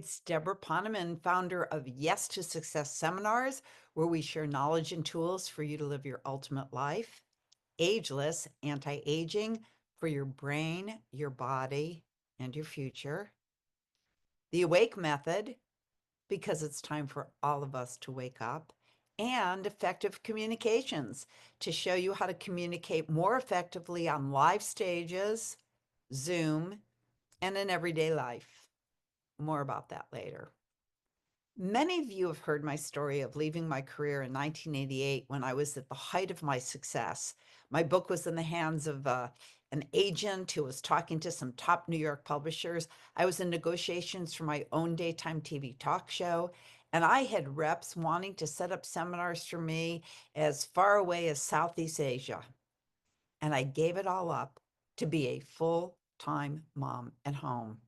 It's Debra Poneman, founder of Yes to Success Seminars, where we share knowledge and tools for you to live your ultimate life. Ageless, anti-aging for your brain, your body, and your future. The Awake Method, because it's time for all of us to wake up. And effective communications to show you how to communicate more effectively on live stages, Zoom, and in everyday life. More about that later. Many of you have heard my story of leaving my career in 1988 when I was at the height of my success. My book was in the hands of an agent who was talking to some top New York publishers. I was in negotiations for my own daytime TV talk show, and I had reps wanting to set up seminars for me as far away as Southeast Asia. And I gave it all up to be a full-time mom at home.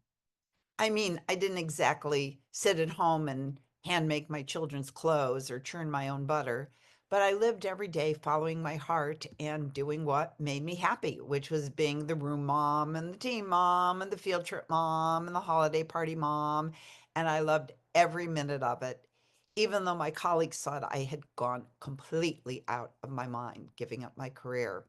I mean, I didn't exactly sit at home and hand make my children's clothes or churn my own butter, but I lived every day following my heart and doing what made me happy, which was being the room mom and the team mom and the field trip mom and the holiday party mom. And I loved every minute of it, even though my colleagues thought I had gone completely out of my mind giving up my career.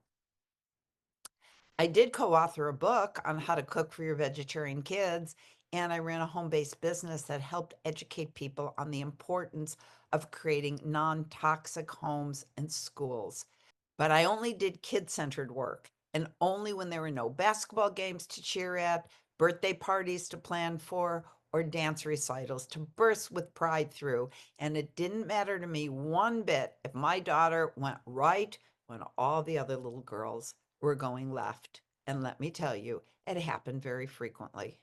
I did co-author a book on how to cook for your vegetarian kids, and I ran a home-based business that helped educate people on the importance of creating non-toxic homes and schools. But I only did kid-centered work, and only when there were no basketball games to cheer at, birthday parties to plan for, or dance recitals to burst with pride through. And it didn't matter to me one bit if my daughter went right when all the other little girls were going left. And let me tell you, it happened very frequently.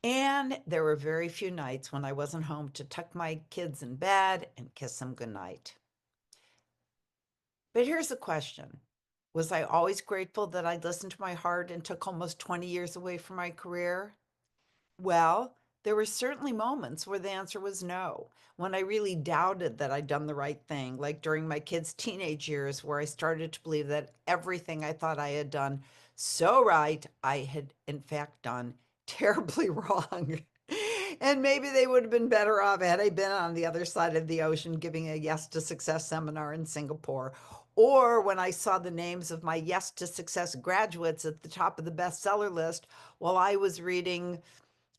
And there were very few nights when I wasn't home to tuck my kids in bed and kiss them goodnight. But here's the question. Was I always grateful that I listened to my heart and took almost 20 years away from my career? Well, there were certainly moments where the answer was no, when I really doubted that I'd done the right thing, like during my kids' teenage years, where I started to believe that everything I thought I had done so right, I had in fact done terribly wrong. And maybe they would have been better off had I been on the other side of the ocean giving a Yes to Success seminar in Singapore. Or when I saw the names of my Yes to Success graduates at the top of the bestseller list while I was reading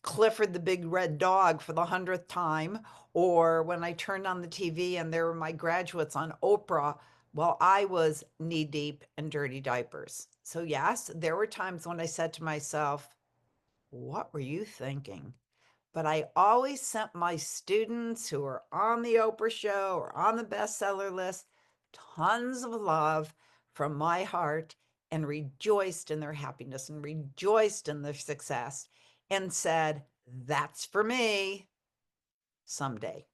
Clifford the Big Red Dog for the 100th time, or when I turned on the TV and there were my graduates on Oprah while I was knee deep in dirty diapers. So, yes, there were times when I said to myself, what were you thinking? But I always sent my students who were on the Oprah show or on the bestseller list tons of love from my heart and rejoiced in their happiness and rejoiced in their success and said, that's for me someday.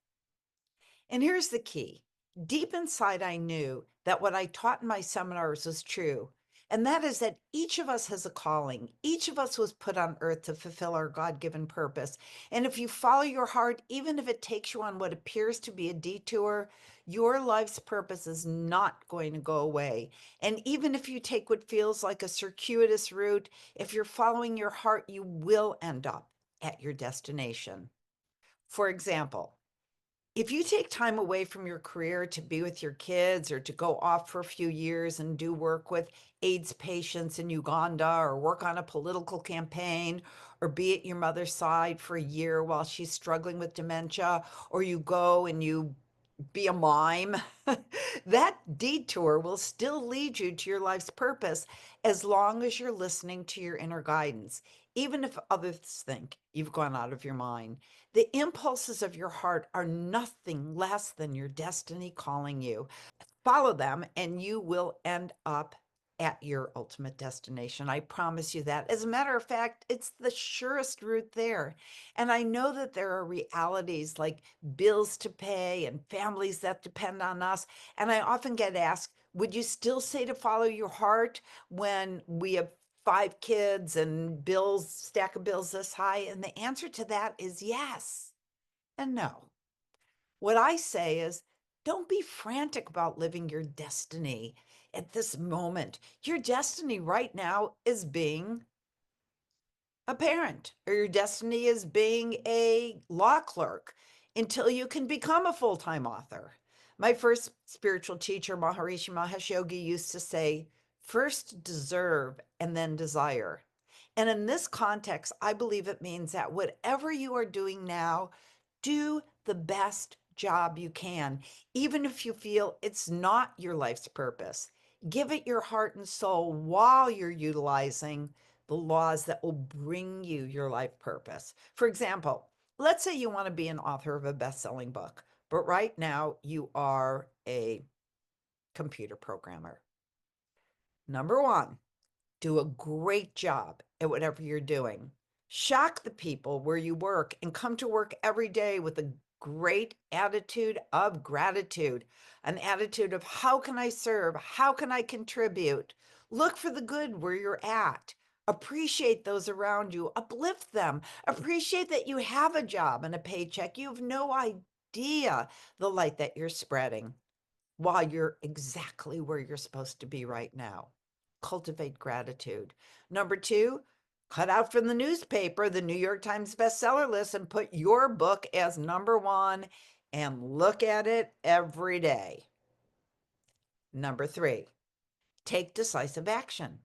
And here's the key. Deep inside, I knew that what I taught in my seminars was true. And that is that each of us has a calling. Each of us was put on earth to fulfill our God-given purpose. And if you follow your heart, even if it takes you on what appears to be a detour, your life's purpose is not going to go away. And even if you take what feels like a circuitous route, if you're following your heart, you will end up at your destination. For example, if you take time away from your career to be with your kids or to go off for a few years and do work with AIDS patients in Uganda or work on a political campaign or be at your mother's side for a year while she's struggling with dementia, or you go and you be a mime, that detour will still lead you to your life's purpose as long as you're listening to your inner guidance, even if others think you've gone out of your mind. The impulses of your heart are nothing less than your destiny calling you. Follow them and you will end up at your ultimate destination. I promise you that. As a matter of fact, it's the surest route there. And I know that there are realities like bills to pay and families that depend on us. And I often get asked, would you still say to follow your heart when we have 5 kids and bills, stack of bills this high? And the answer to that is yes and no. What I say is, don't be frantic about living your destiny at this moment. Your destiny right now is being a parent, or your destiny is being a law clerk until you can become a full time author. My first spiritual teacher, Maharishi Mahesh Yogi, used to say, first deserve and then desire. And in this context, I believe it means that whatever you are doing now, do the best job you can, even if you feel it's not your life's purpose. Give it your heart and soul while you're utilizing the laws that will bring you your life purpose. For example, let's say you want to be an author of a best selling book, but right now you are a computer programmer. Number one, do a great job at whatever you're doing. Shock the people where you work and come to work every day with a great attitude of gratitude, an attitude of how can I serve? How can I contribute? Look for the good where you're at. Appreciate those around you, uplift them. Appreciate that you have a job and a paycheck. You have no idea the light that you're spreading while you're exactly where you're supposed to be right now. Cultivate gratitude. Number two, cut out from the newspaper the New York Times bestseller list and put your book as number one and look at it every day. Number three, take decisive action.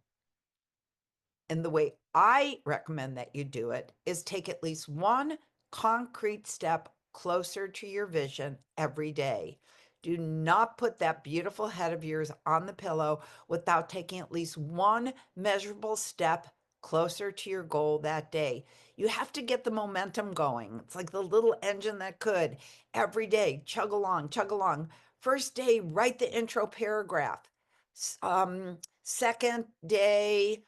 And the way I recommend that you do it is take at least one concrete step closer to your vision every day. Do not put that beautiful head of yours on the pillow without taking at least one measurable step closer to your goal that day. You have to get the momentum going. It's like the little engine that could every day chug along, chug along. First day, write the intro paragraph. Second day,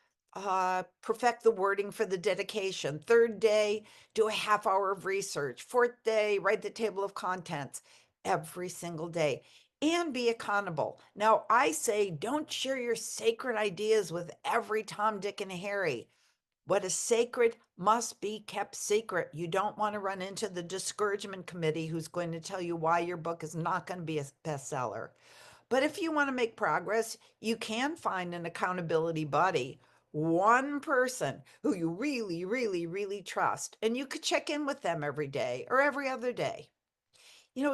perfect the wording for the dedication. Third day, do a half hour of research. Fourth day, write the table of contents every single day and be accountable. Now, I say don't share your sacred ideas with every Tom, Dick, and Harry. What is sacred must be kept secret. You don't want to run into the discouragement committee who's going to tell you why your book is not going to be a bestseller. But if you want to make progress, you can find an accountability buddy, one person who you really, really, really trust, and you could check in with them every day or every other day.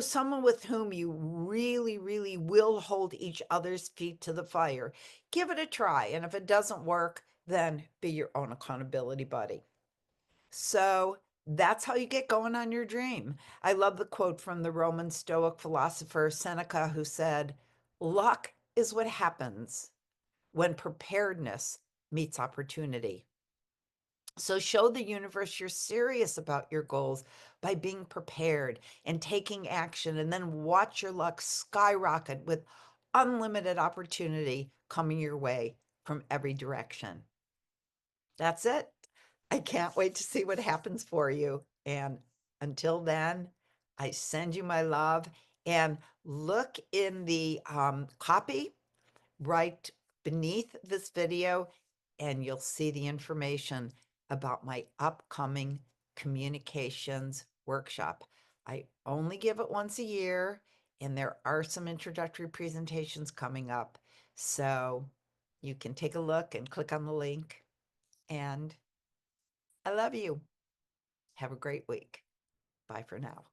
Someone with whom you really, really will hold each other's feet to the fire. Give it a try. And if it doesn't work, then be your own accountability buddy. So that's how you get going on your dream. I love the quote from the Roman Stoic philosopher Seneca, who said, luck is what happens when preparedness meets opportunity. So show the universe you're serious about your goals by being prepared and taking action, and then watch your luck skyrocket with unlimited opportunity coming your way from every direction. That's it. I can't wait to see what happens for you. And until then, I send you my love, and look in the copy right beneath this video, and you'll see the information about my upcoming communications workshop. I only give it once a year, and there are some introductory presentations coming up. So you can take a look and click on the link. And I love you. Have a great week. Bye for now.